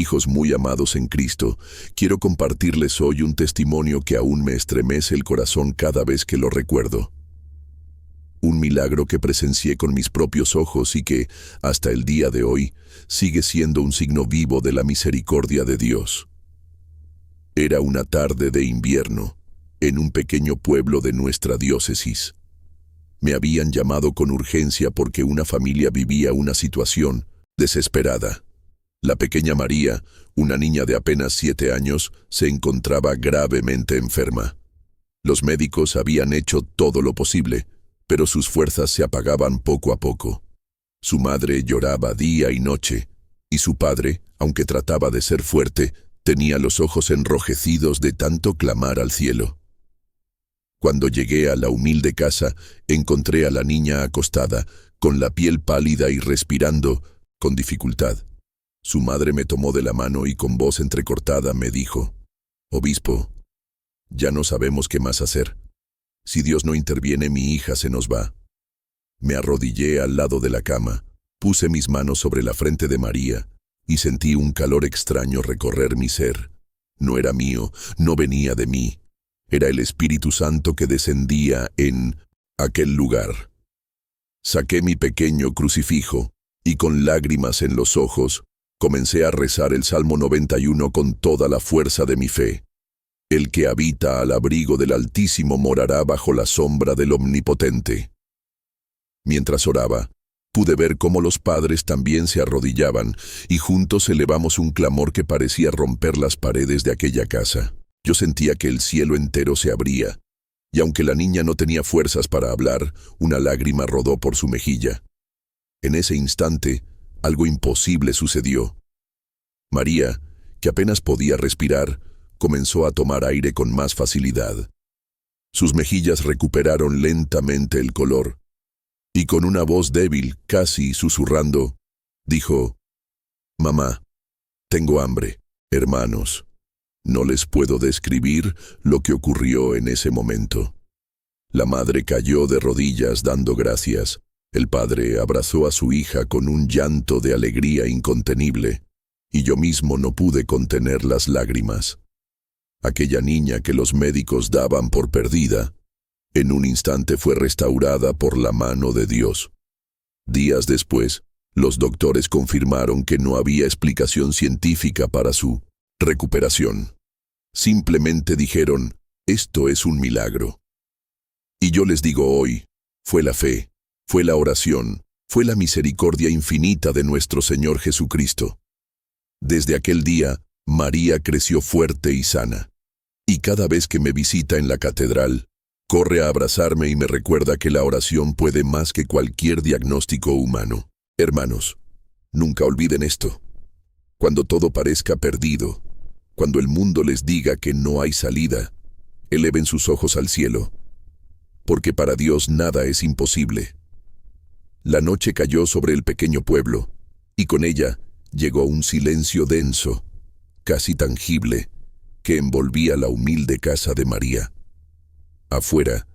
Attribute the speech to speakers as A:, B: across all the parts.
A: hijos muy amados en Cristo, quiero compartirles hoy un testimonio que aún me estremece el corazón cada vez que lo recuerdo. Un milagro que presencié con mis propios ojos y que, hasta el día de hoy, sigue siendo un signo vivo de la misericordia de Dios. Era una tarde de invierno, en un pequeño pueblo de nuestra diócesis. Me habían llamado con urgencia porque una familia vivía una situación desesperada. La pequeña María, una niña de apenas 7 años, se encontraba gravemente enferma. Los médicos habían hecho todo lo posible, pero sus fuerzas se apagaban poco a poco. Su madre lloraba día y noche, y su padre, aunque trataba de ser fuerte, tenía los ojos enrojecidos de tanto clamar al cielo. Cuando llegué a la humilde casa, encontré a la niña acostada, con la piel pálida y respirando con dificultad. Su madre me tomó de la mano y con voz entrecortada me dijo: «Obispo, ya no sabemos qué más hacer. Si Dios no interviene, mi hija se nos va». Me arrodillé al lado de la cama, puse mis manos sobre la frente de María y sentí un calor extraño recorrer mi ser. No era mío, no venía de mí. Era el Espíritu Santo que descendía en aquel lugar. Saqué mi pequeño crucifijo y con lágrimas en los ojos comencé a rezar el Salmo 91 con toda la fuerza de mi fe. El que habita al abrigo del Altísimo morará bajo la sombra del Omnipotente. Mientras oraba, pude ver cómo los padres también se arrodillaban y juntos elevamos un clamor que parecía romper las paredes de aquella casa. Yo sentía que el cielo entero se abría, y aunque la niña no tenía fuerzas para hablar, una lágrima rodó por su mejilla. En ese instante, algo imposible sucedió. María, que apenas podía respirar, comenzó a tomar aire con más facilidad. Sus mejillas recuperaron lentamente el color, y con una voz débil, casi susurrando, dijo: «Mamá, tengo hambre». Hermanos, no les puedo describir lo que ocurrió en ese momento. La madre cayó de rodillas dando gracias. El padre abrazó a su hija con un llanto de alegría incontenible, y yo mismo no pude contener las lágrimas. Aquella niña que los médicos daban por perdida, en un instante fue restaurada por la mano de Dios. Días después, los doctores confirmaron que no había explicación científica para su recuperación. Simplemente dijeron: «Esto es un milagro». Y yo les digo hoy, fue la fe, fue la oración, fue la misericordia infinita de nuestro Señor Jesucristo. Desde aquel día, María creció fuerte y sana. Y cada vez que me visita en la catedral, corre a abrazarme y me recuerda que la oración puede más que cualquier diagnóstico humano. Hermanos, nunca olviden esto. Cuando todo parezca perdido, cuando el mundo les diga que no hay salida, eleven sus ojos al cielo, porque para Dios nada es imposible. La noche cayó sobre el pequeño pueblo, y con ella llegó un silencio denso, casi tangible, que envolvía la humilde casa de María. Afuera,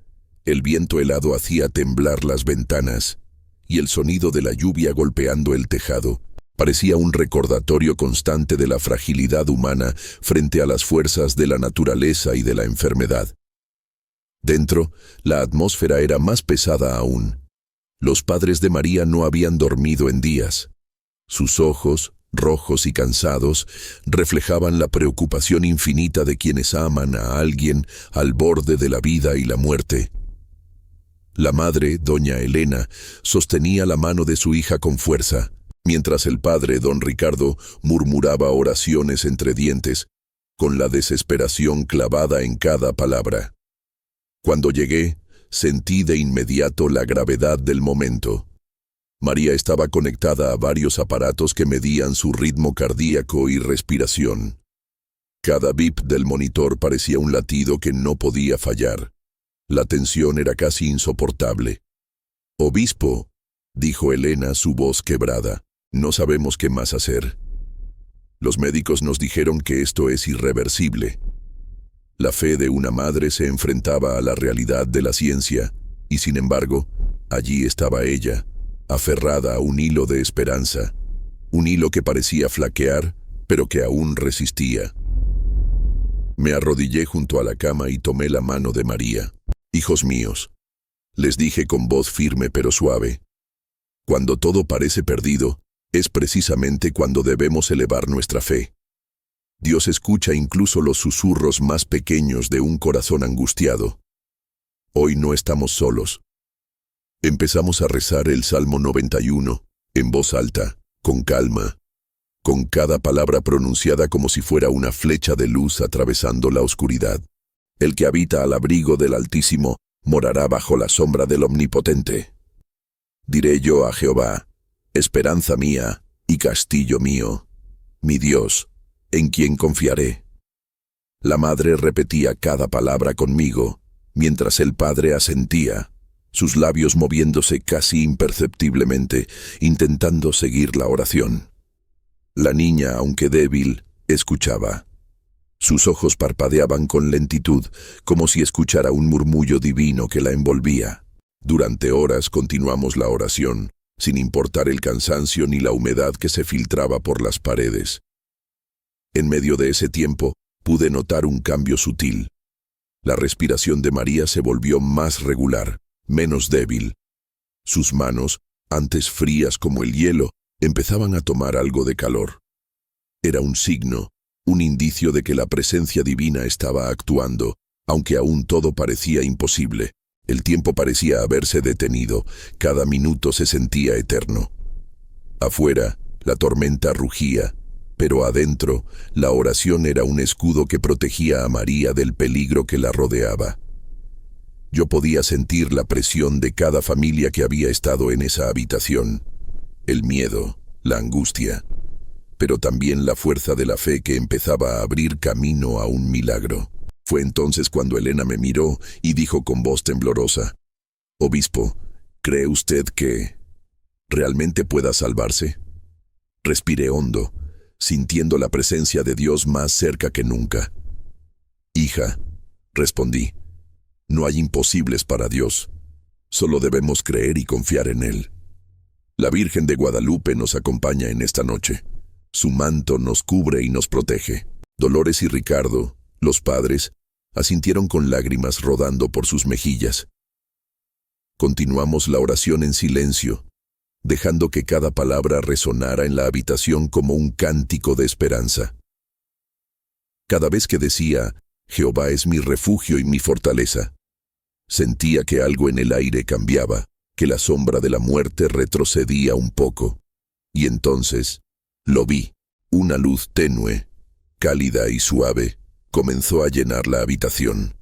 A: el viento helado hacía temblar las ventanas, y el sonido de la lluvia golpeando el tejado parecía un recordatorio constante de la fragilidad humana frente a las fuerzas de la naturaleza y de la enfermedad. Dentro, la atmósfera era más pesada aún. Los padres de María no habían dormido en días. Sus ojos, rojos y cansados, reflejaban la preocupación infinita de quienes aman a alguien al borde de la vida y la muerte. La madre, doña Elena, sostenía la mano de su hija con fuerza, mientras el padre, don Ricardo, murmuraba oraciones entre dientes, con la desesperación clavada en cada palabra. Cuando llegué, sentí de inmediato la gravedad del momento. María estaba conectada a varios aparatos que medían su ritmo cardíaco y respiración. Cada bip del monitor parecía un latido que no podía fallar. La tensión era casi insoportable. «Obispo», dijo Elena, su voz quebrada, «no sabemos qué más hacer. Los médicos nos dijeron que esto es irreversible». La fe de una madre se enfrentaba a la realidad de la ciencia, y sin embargo, allí estaba ella, aferrada a un hilo de esperanza, un hilo que parecía flaquear, pero que aún resistía. Me arrodillé junto a la cama y tomé la mano de María. «Hijos míos», les dije con voz firme pero suave, «cuando todo parece perdido, es precisamente cuando debemos elevar nuestra fe. Dios escucha incluso los susurros más pequeños de un corazón angustiado. Hoy no estamos solos». Empezamos a rezar el Salmo 91, en voz alta, con calma, con cada palabra pronunciada como si fuera una flecha de luz atravesando la oscuridad. «El que habita al abrigo del Altísimo morará bajo la sombra del Omnipotente. Diré yo a Jehová, esperanza mía y castillo mío, mi Dios, en quien confiaré». La madre repetía cada palabra conmigo, mientras el padre asentía, sus labios moviéndose casi imperceptiblemente, intentando seguir la oración. La niña, aunque débil, escuchaba. Sus ojos parpadeaban con lentitud, como si escuchara un murmullo divino que la envolvía. Durante horas continuamos la oración, sin importar el cansancio ni la humedad que se filtraba por las paredes. En medio de ese tiempo, pude notar un cambio sutil. La respiración de María se volvió más regular, menos débil. Sus manos, antes frías como el hielo, empezaban a tomar algo de calor. Era un signo, un indicio de que la presencia divina estaba actuando, aunque aún todo parecía imposible. El tiempo parecía haberse detenido, cada minuto se sentía eterno. Afuera, la tormenta rugía, pero adentro, la oración era un escudo que protegía a María del peligro que la rodeaba. Yo podía sentir la presión de cada familia que había estado en esa habitación. El miedo, la angustia, pero también la fuerza de la fe que empezaba a abrir camino a un milagro. Fue entonces cuando Elena me miró y dijo con voz temblorosa, «Obispo, ¿cree usted que realmente pueda salvarse?» Respiré hondo, sintiendo la presencia de Dios más cerca que nunca. «Hija», respondí, «no hay imposibles para Dios, solo debemos creer y confiar en Él. La Virgen de Guadalupe nos acompaña en esta noche. Su manto nos cubre y nos protege». Dolores y Ricardo, los padres, asintieron con lágrimas rodando por sus mejillas. Continuamos la oración en silencio, dejando que cada palabra resonara en la habitación como un cántico de esperanza. Cada vez que decía, «Jehová es mi refugio y mi fortaleza», sentía que algo en el aire cambiaba, que la sombra de la muerte retrocedía un poco. Y entonces, lo vi, una luz tenue, cálida y suave, comenzó a llenar la habitación.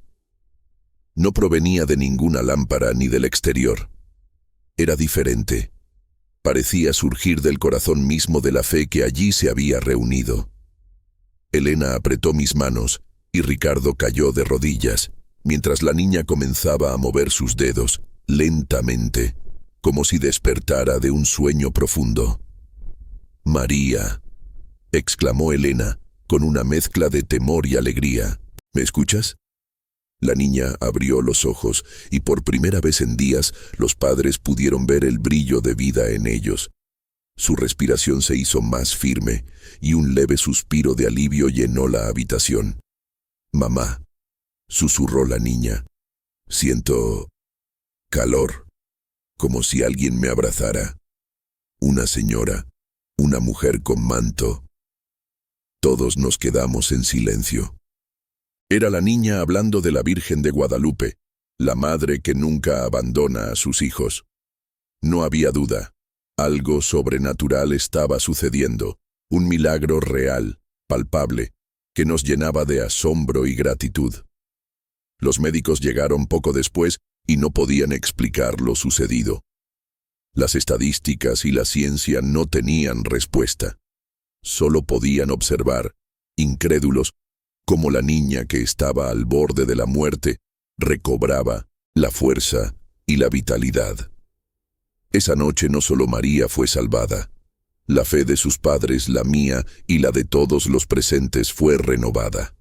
A: No provenía de ninguna lámpara ni del exterior. Era diferente. Parecía surgir del corazón mismo de la fe que allí se había reunido. Elena apretó mis manos y Ricardo cayó de rodillas, mientras la niña comenzaba a mover sus dedos, lentamente, como si despertara de un sueño profundo. «María», exclamó Elena, con una mezcla de temor y alegría. «¿Me escuchas?» La niña abrió los ojos y por primera vez en días los padres pudieron ver el brillo de vida en ellos. Su respiración se hizo más firme y un leve suspiro de alivio llenó la habitación. «Mamá», susurró la niña, «siento calor, como si alguien me abrazara. Una señora, una mujer con manto». Todos nos quedamos en silencio. Era la niña hablando de la Virgen de Guadalupe, la madre que nunca abandona a sus hijos. No había duda, algo sobrenatural estaba sucediendo, un milagro real, palpable, que nos llenaba de asombro y gratitud. Los médicos llegaron poco después y no podían explicar lo sucedido. Las estadísticas y la ciencia no tenían respuesta. Solo podían observar, incrédulos, cómo la niña que estaba al borde de la muerte recobraba la fuerza y la vitalidad. Esa noche no solo María fue salvada, la fe de sus padres, la mía y la de todos los presentes fue renovada.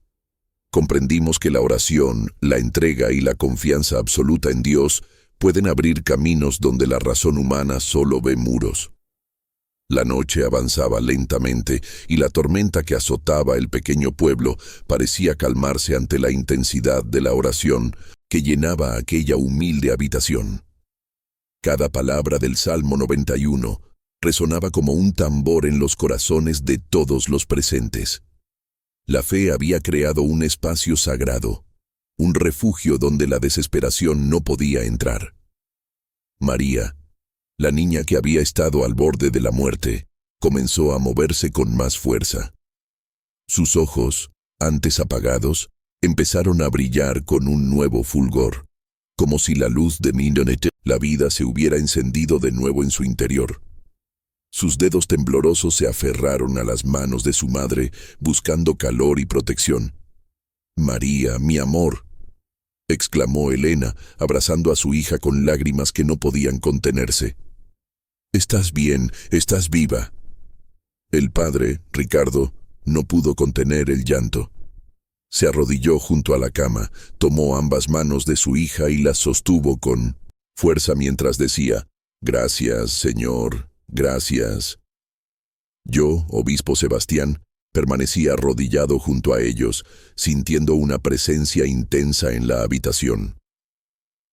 A: Comprendimos que la oración, la entrega y la confianza absoluta en Dios pueden abrir caminos donde la razón humana solo ve muros. La noche avanzaba lentamente y la tormenta que azotaba el pequeño pueblo parecía calmarse ante la intensidad de la oración que llenaba aquella humilde habitación. Cada palabra del Salmo 91 resonaba como un tambor en los corazones de todos los presentes. La fe había creado un espacio sagrado, un refugio donde la desesperación no podía entrar. María, la niña que había estado al borde de la muerte, comenzó a moverse con más fuerza. Sus ojos, antes apagados, empezaron a brillar con un nuevo fulgor, como si la luz de la vida se hubiera encendido de nuevo en su interior. Sus dedos temblorosos se aferraron a las manos de su madre, buscando calor y protección. «María, mi amor», exclamó Elena, abrazando a su hija con lágrimas que no podían contenerse. «Estás bien, estás viva». El padre, Ricardo, no pudo contener el llanto. Se arrodilló junto a la cama, tomó ambas manos de su hija y las sostuvo con fuerza mientras decía: «Gracias, Señor, gracias». Yo, obispo Sebastián, permanecía arrodillado junto a ellos, sintiendo una presencia intensa en la habitación.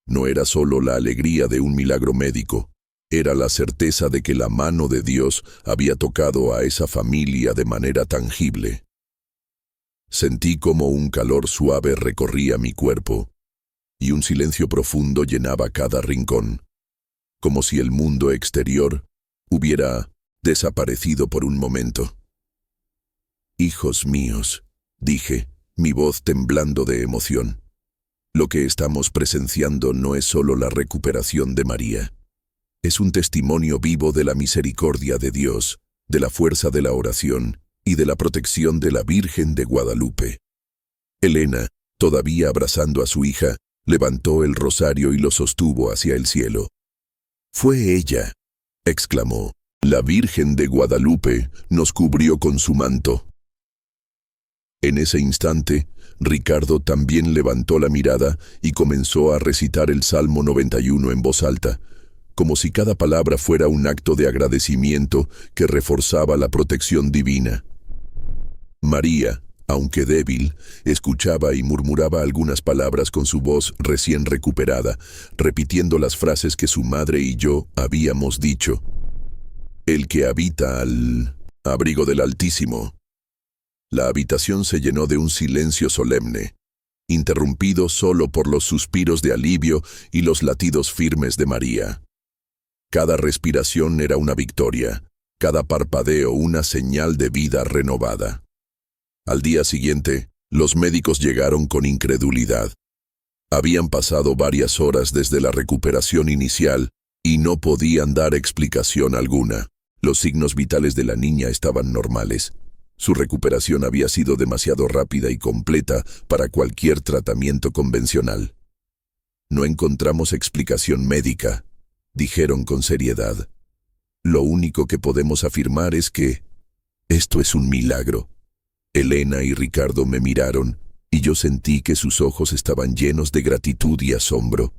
A: No era solo la alegría de un milagro médico, era la certeza de que la mano de Dios había tocado a esa familia de manera tangible. Sentí como un calor suave recorría mi cuerpo, y un silencio profundo llenaba cada rincón, como si el mundo exterior hubiera desaparecido por un momento. «Hijos míos», dije, mi voz temblando de emoción, «lo que estamos presenciando no es solo la recuperación de María. Es un testimonio vivo de la misericordia de Dios, de la fuerza de la oración y de la protección de la Virgen de Guadalupe». Elena, todavía abrazando a su hija, levantó el rosario y lo sostuvo hacia el cielo. «Fue ella», exclamó. «La Virgen de Guadalupe nos cubrió con su manto». En ese instante, Ricardo también levantó la mirada y comenzó a recitar el Salmo 91 en voz alta, como si cada palabra fuera un acto de agradecimiento que reforzaba la protección divina. María, aunque débil, escuchaba y murmuraba algunas palabras con su voz recién recuperada, repitiendo las frases que su madre y yo habíamos dicho. «El que habita al abrigo del Altísimo». La habitación se llenó de un silencio solemne, interrumpido solo por los suspiros de alivio y los latidos firmes de María. Cada respiración era una victoria, cada parpadeo una señal de vida renovada. Al día siguiente, los médicos llegaron con incredulidad. Habían pasado varias horas desde la recuperación inicial y no podían dar explicación alguna. Los signos vitales de la niña estaban normales. Su recuperación había sido demasiado rápida y completa para cualquier tratamiento convencional. «No encontramos explicación médica», dijeron con seriedad. «Lo único que podemos afirmar es que esto es un milagro». Elena y Ricardo me miraron, y yo sentí que sus ojos estaban llenos de gratitud y asombro.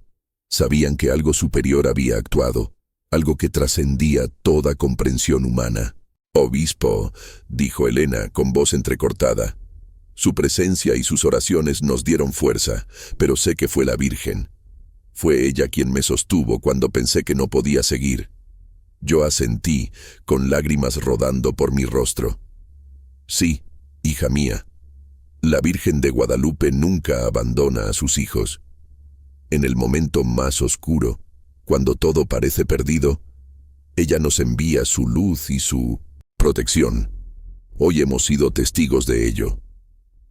A: Sabían que algo superior había actuado, algo que trascendía toda comprensión humana. «Obispo», dijo Elena con voz entrecortada, «su presencia y sus oraciones nos dieron fuerza, pero sé que fue la Virgen. Fue ella quien me sostuvo cuando pensé que no podía seguir». Yo asentí, con lágrimas rodando por mi rostro. «Sí, hija mía, la Virgen de Guadalupe nunca abandona a sus hijos. En el momento más oscuro, cuando todo parece perdido, ella nos envía su luz y su protección. Hoy hemos sido testigos de ello».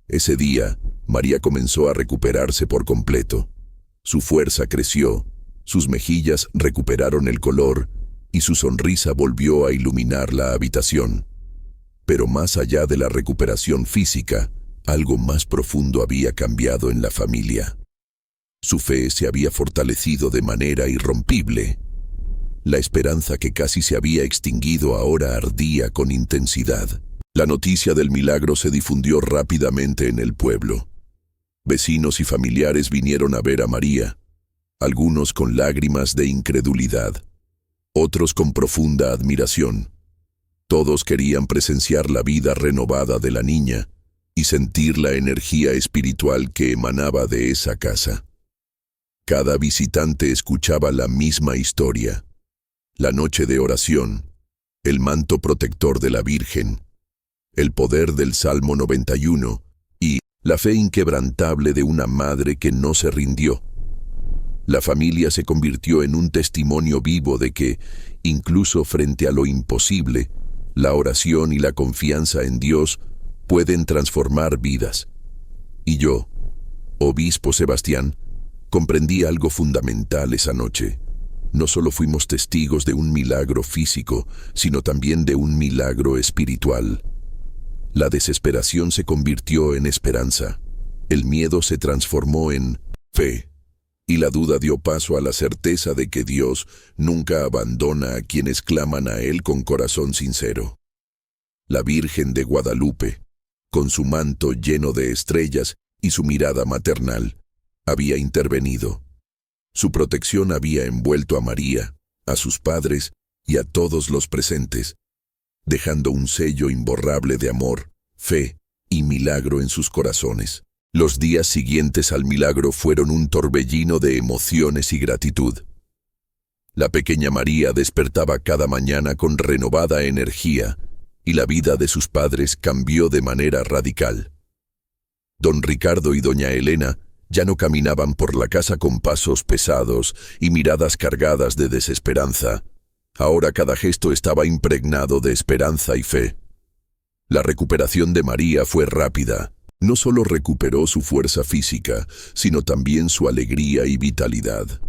A: Ese día, María comenzó a recuperarse por completo. Su fuerza creció, sus mejillas recuperaron el color y su sonrisa volvió a iluminar la habitación. Pero más allá de la recuperación física, algo más profundo había cambiado en la familia. Su fe se había fortalecido de manera irrompible. La esperanza que casi se había extinguido ahora ardía con intensidad. La noticia del milagro se difundió rápidamente en el pueblo. Vecinos y familiares vinieron a ver a María, algunos con lágrimas de incredulidad, otros con profunda admiración. Todos querían presenciar la vida renovada de la niña y sentir la energía espiritual que emanaba de esa casa. Cada visitante escuchaba la misma historia: la noche de oración, el manto protector de la Virgen, el poder del Salmo 91 y la fe inquebrantable de una madre que no se rindió. La familia se convirtió en un testimonio vivo de que, incluso frente a lo imposible, la oración y la confianza en Dios pueden transformar vidas. Y yo, obispo Sebastián, comprendí algo fundamental esa noche. No solo fuimos testigos de un milagro físico, sino también de un milagro espiritual. La desesperación se convirtió en esperanza, el miedo se transformó en fe, y la duda dio paso a la certeza de que Dios nunca abandona a quienes claman a Él con corazón sincero. La Virgen de Guadalupe, con su manto lleno de estrellas y su mirada maternal, había intervenido. Su protección había envuelto a María, a sus padres y a todos los presentes, dejando un sello imborrable de amor, fe y milagro en sus corazones. Los días siguientes al milagro fueron un torbellino de emociones y gratitud. La pequeña María despertaba cada mañana con renovada energía, y la vida de sus padres cambió de manera radical. Don Ricardo y doña Elena ya no caminaban por la casa con pasos pesados y miradas cargadas de desesperanza. Ahora cada gesto estaba impregnado de esperanza y fe. La recuperación de María fue rápida. No solo recuperó su fuerza física, sino también su alegría y vitalidad.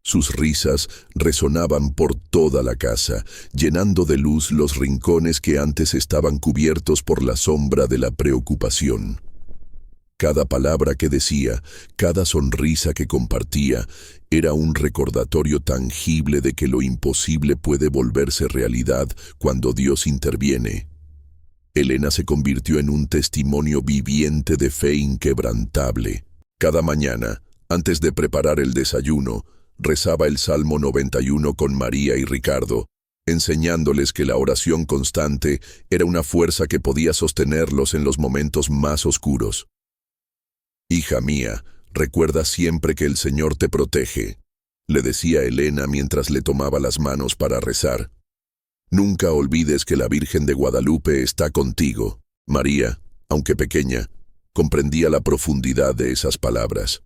A: Sus risas resonaban por toda la casa, llenando de luz los rincones que antes estaban cubiertos por la sombra de la preocupación. Cada palabra que decía, cada sonrisa que compartía, era un recordatorio tangible de que lo imposible puede volverse realidad cuando Dios interviene. Elena se convirtió en un testimonio viviente de fe inquebrantable. Cada mañana, antes de preparar el desayuno, rezaba el Salmo 91 con María y Ricardo, enseñándoles que la oración constante era una fuerza que podía sostenerlos en los momentos más oscuros. «Hija mía, recuerda siempre que el Señor te protege», le decía Elena mientras le tomaba las manos para rezar. «Nunca olvides que la Virgen de Guadalupe está contigo». María, aunque pequeña, comprendía la profundidad de esas palabras.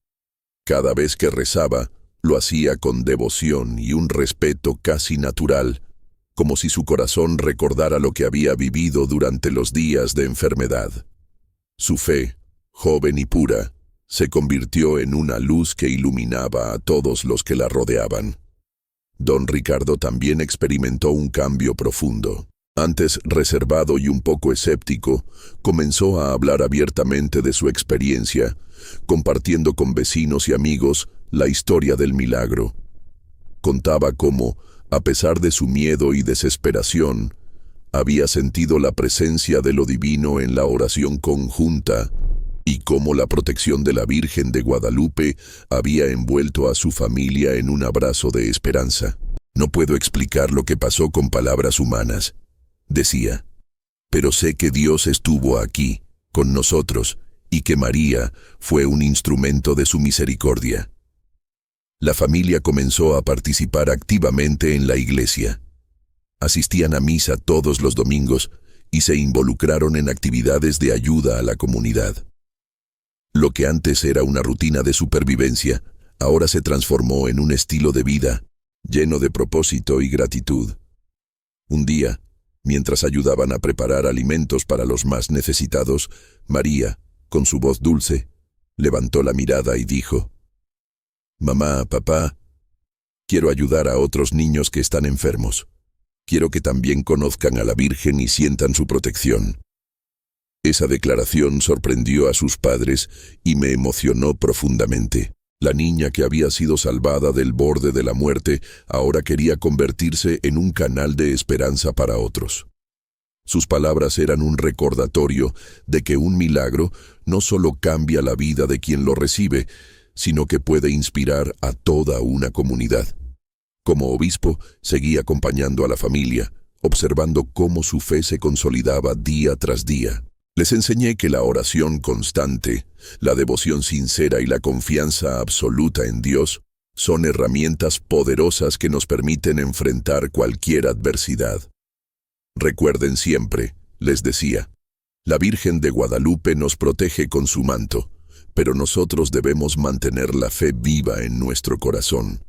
A: Cada vez que rezaba, lo hacía con devoción y un respeto casi natural, como si su corazón recordara lo que había vivido durante los días de enfermedad. Su fe, joven y pura, se convirtió en una luz que iluminaba a todos los que la rodeaban. Don Ricardo también experimentó un cambio profundo. Antes reservado y un poco escéptico, comenzó a hablar abiertamente de su experiencia, compartiendo con vecinos y amigos la historia del milagro. Contaba cómo, a pesar de su miedo y desesperación, había sentido la presencia de lo divino en la oración conjunta y cómo la protección de la Virgen de Guadalupe había envuelto a su familia en un abrazo de esperanza. «No puedo explicar lo que pasó con palabras humanas», decía, «pero sé que Dios estuvo aquí, con nosotros, y que María fue un instrumento de su misericordia». La familia comenzó a participar activamente en la iglesia. Asistían a misa todos los domingos y se involucraron en actividades de ayuda a la comunidad. Lo que antes era una rutina de supervivencia, ahora se transformó en un estilo de vida, lleno de propósito y gratitud. Un día, mientras ayudaban a preparar alimentos para los más necesitados, María, con su voz dulce, levantó la mirada y dijo: «Mamá, papá, quiero ayudar a otros niños que están enfermos. Quiero que también conozcan a la Virgen y sientan su protección». Esa declaración sorprendió a sus padres y me emocionó profundamente. La niña que había sido salvada del borde de la muerte ahora quería convertirse en un canal de esperanza para otros. Sus palabras eran un recordatorio de que un milagro no solo cambia la vida de quien lo recibe, sino que puede inspirar a toda una comunidad. Como obispo, seguí acompañando a la familia, observando cómo su fe se consolidaba día tras día. Les enseñé que la oración constante, la devoción sincera y la confianza absoluta en Dios son herramientas poderosas que nos permiten enfrentar cualquier adversidad. Recuerden siempre, les decía, la Virgen de Guadalupe nos protege con su manto, pero nosotros debemos mantener la fe viva en nuestro corazón.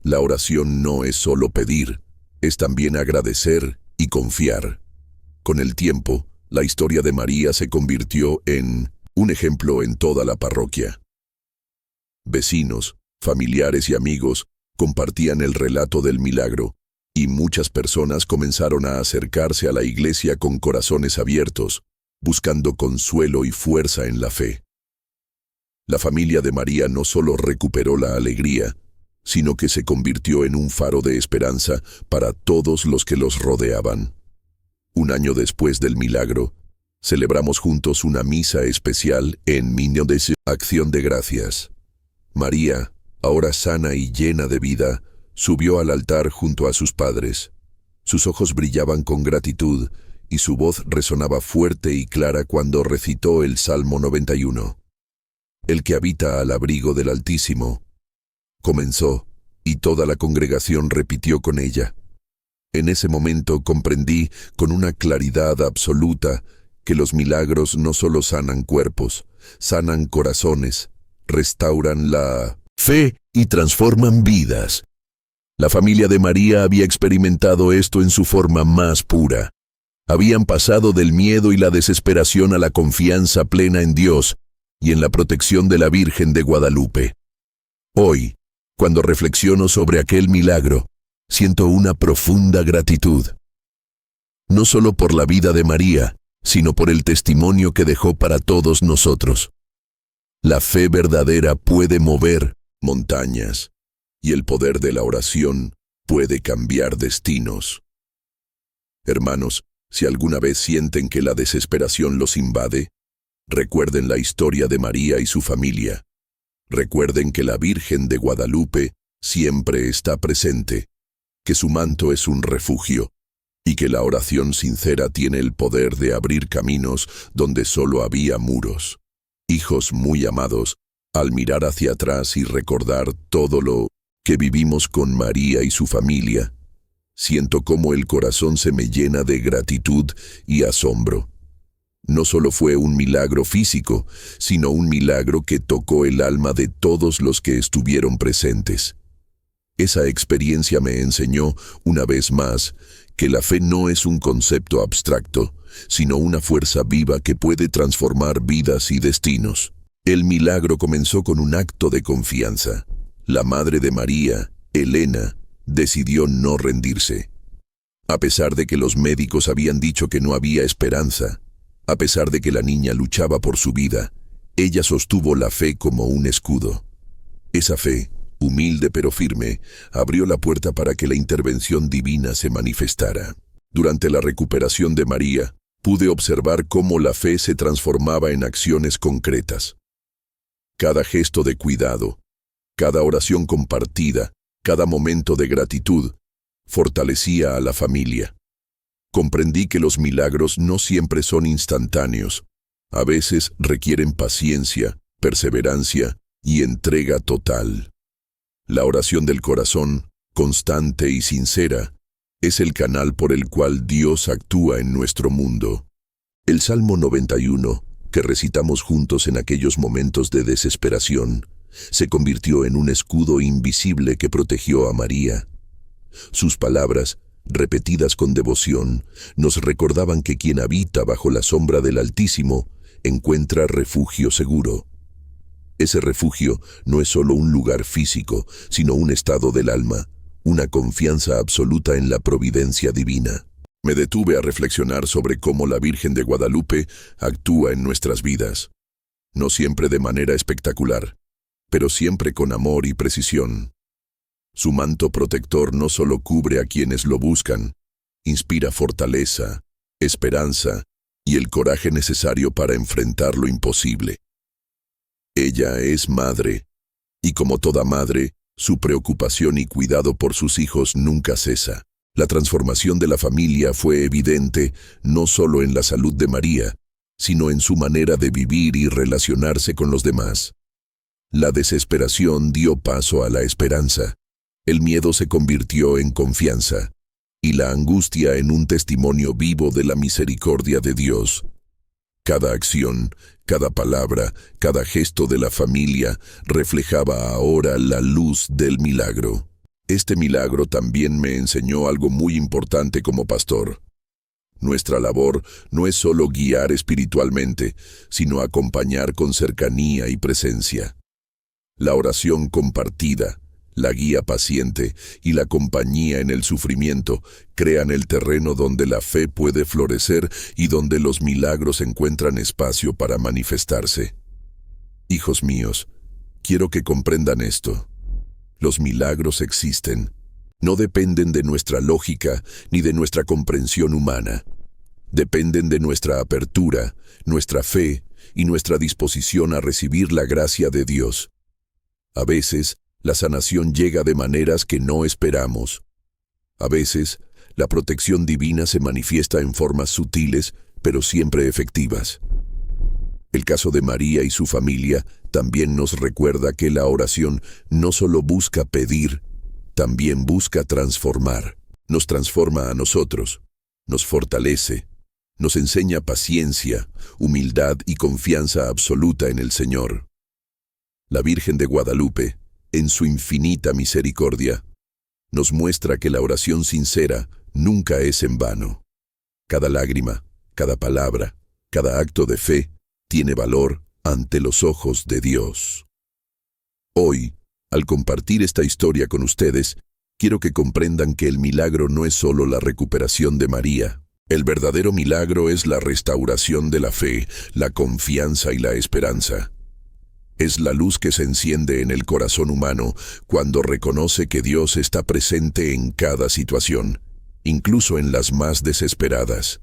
A: La oración no es solo pedir, es también agradecer y confiar. Con el tiempo, la historia de María se convirtió en un ejemplo en toda la parroquia. Vecinos, familiares y amigos compartían el relato del milagro, y muchas personas comenzaron a acercarse a la iglesia con corazones abiertos, buscando consuelo y fuerza en la fe. La familia de María no solo recuperó la alegría, sino que se convirtió en un faro de esperanza para todos los que los rodeaban. Un año después del milagro, celebramos juntos una misa especial en Minio de Acción de Gracias. María, ahora sana y llena de vida, subió al altar junto a sus padres. Sus ojos brillaban con gratitud y su voz resonaba fuerte y clara cuando recitó el Salmo 91. El que habita al abrigo del Altísimo. Comenzó, y toda la congregación repitió con ella. En ese momento comprendí con una claridad absoluta que los milagros no solo sanan cuerpos, sanan corazones, restauran la fe y transforman vidas. La familia de María había experimentado esto en su forma más pura. Habían pasado del miedo y la desesperación a la confianza plena en Dios y en la protección de la Virgen de Guadalupe. Hoy, cuando reflexiono sobre aquel milagro, siento una profunda gratitud. No solo por la vida de María, sino por el testimonio que dejó para todos nosotros. La fe verdadera puede mover montañas, y el poder de la oración puede cambiar destinos. Hermanos, si alguna vez sienten que la desesperación los invade, recuerden la historia de María y su familia. Recuerden que la Virgen de Guadalupe siempre está presente, que su manto es un refugio, y que la oración sincera tiene el poder de abrir caminos donde solo había muros. Hijos muy amados, al mirar hacia atrás y recordar todo lo que vivimos con María y su familia, siento cómo el corazón se me llena de gratitud y asombro. No solo fue un milagro físico, sino un milagro que tocó el alma de todos los que estuvieron presentes. Esa experiencia me enseñó, una vez más, que la fe no es un concepto abstracto, sino una fuerza viva que puede transformar vidas y destinos. El milagro comenzó con un acto de confianza. La madre de María, Elena, decidió no rendirse. A pesar de que los médicos habían dicho que no había esperanza, a pesar de que la niña luchaba por su vida, ella sostuvo la fe como un escudo. Esa fe, humilde pero firme, abrió la puerta para que la intervención divina se manifestara. Durante la recuperación de María, pude observar cómo la fe se transformaba en acciones concretas. Cada gesto de cuidado, cada oración compartida, cada momento de gratitud, fortalecía a la familia. Comprendí que los milagros no siempre son instantáneos. A veces requieren paciencia, perseverancia y entrega total. La oración del corazón, constante y sincera, es el canal por el cual Dios actúa en nuestro mundo. El Salmo 91, que recitamos juntos en aquellos momentos de desesperación, se convirtió en un escudo invisible que protegió a María. Sus palabras, repetidas con devoción, nos recordaban que quien habita bajo la sombra del Altísimo encuentra refugio seguro. Ese refugio no es solo un lugar físico, sino un estado del alma, una confianza absoluta en la providencia divina. Me detuve a reflexionar sobre cómo la Virgen de Guadalupe actúa en nuestras vidas. No siempre de manera espectacular, pero siempre con amor y precisión. Su manto protector no solo cubre a quienes lo buscan, inspira fortaleza, esperanza y el coraje necesario para enfrentar lo imposible. Ella es madre, y como toda madre, su preocupación y cuidado por sus hijos nunca cesa. La transformación de la familia fue evidente no solo en la salud de María, sino en su manera de vivir y relacionarse con los demás. La desesperación dio paso a la esperanza, el miedo se convirtió en confianza, y la angustia en un testimonio vivo de la misericordia de Dios. Cada acción, cada palabra, cada gesto de la familia reflejaba ahora la luz del milagro. Este milagro también me enseñó algo muy importante como pastor. Nuestra labor no es solo guiar espiritualmente, sino acompañar con cercanía y presencia. La oración compartida, la guía paciente y la compañía en el sufrimiento crean el terreno donde la fe puede florecer y donde los milagros encuentran espacio para manifestarse. Hijos míos, quiero que comprendan esto. Los milagros existen. No dependen de nuestra lógica ni de nuestra comprensión humana. Dependen de nuestra apertura, nuestra fe y nuestra disposición a recibir la gracia de Dios. A veces, la sanación llega de maneras que no esperamos. A veces, la protección divina se manifiesta en formas sutiles, pero siempre efectivas. El caso de María y su familia también nos recuerda que la oración no solo busca pedir, también busca transformar. Nos transforma a nosotros, nos fortalece, nos enseña paciencia, humildad y confianza absoluta en el Señor. La Virgen de Guadalupe, en su infinita misericordia, nos muestra que la oración sincera nunca es en vano. Cada lágrima, cada palabra, cada acto de fe tiene valor ante los ojos de Dios. Hoy, al compartir esta historia con ustedes, quiero que comprendan que el milagro no es solo la recuperación de María. El verdadero milagro es la restauración de la fe, la confianza y la esperanza. Es la luz que se enciende en el corazón humano cuando reconoce que Dios está presente en cada situación, incluso en las más desesperadas.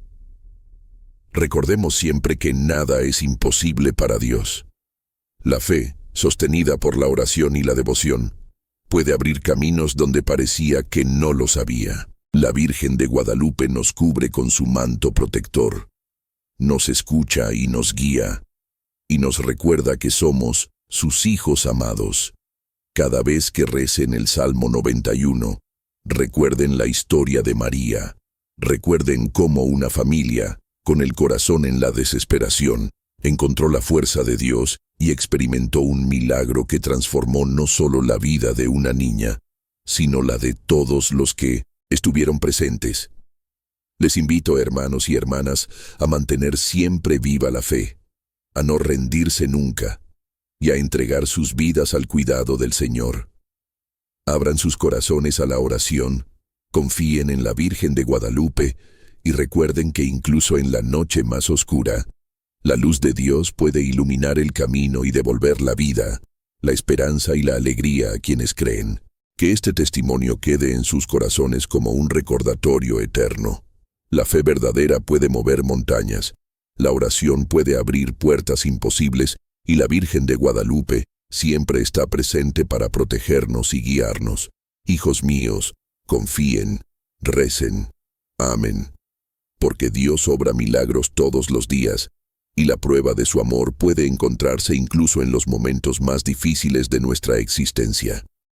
A: Recordemos siempre que nada es imposible para Dios. La fe, sostenida por la oración y la devoción, puede abrir caminos donde parecía que no los había. La Virgen de Guadalupe nos cubre con su manto protector, nos escucha y nos guía, y nos recuerda que somos sus hijos amados. Cada vez que recen el Salmo 91, recuerden la historia de María, recuerden cómo una familia, con el corazón en la desesperación, encontró la fuerza de Dios y experimentó un milagro que transformó no solo la vida de una niña, sino la de todos los que estuvieron presentes. Les invito, hermanos y hermanas, a mantener siempre viva la fe, a no rendirse nunca y a entregar sus vidas al cuidado del Señor. Abran sus corazones a la oración, confíen en la Virgen de Guadalupe y recuerden que incluso en la noche más oscura, la luz de Dios puede iluminar el camino y devolver la vida, la esperanza y la alegría a quienes creen. Que este testimonio quede en sus corazones como un recordatorio eterno. La fe verdadera puede mover montañas, la oración puede abrir puertas imposibles y la Virgen de Guadalupe siempre está presente para protegernos y guiarnos. Hijos míos, confíen, recen. Amén. Porque Dios obra milagros todos los días, y la prueba de su amor puede encontrarse incluso en los momentos más difíciles de nuestra existencia.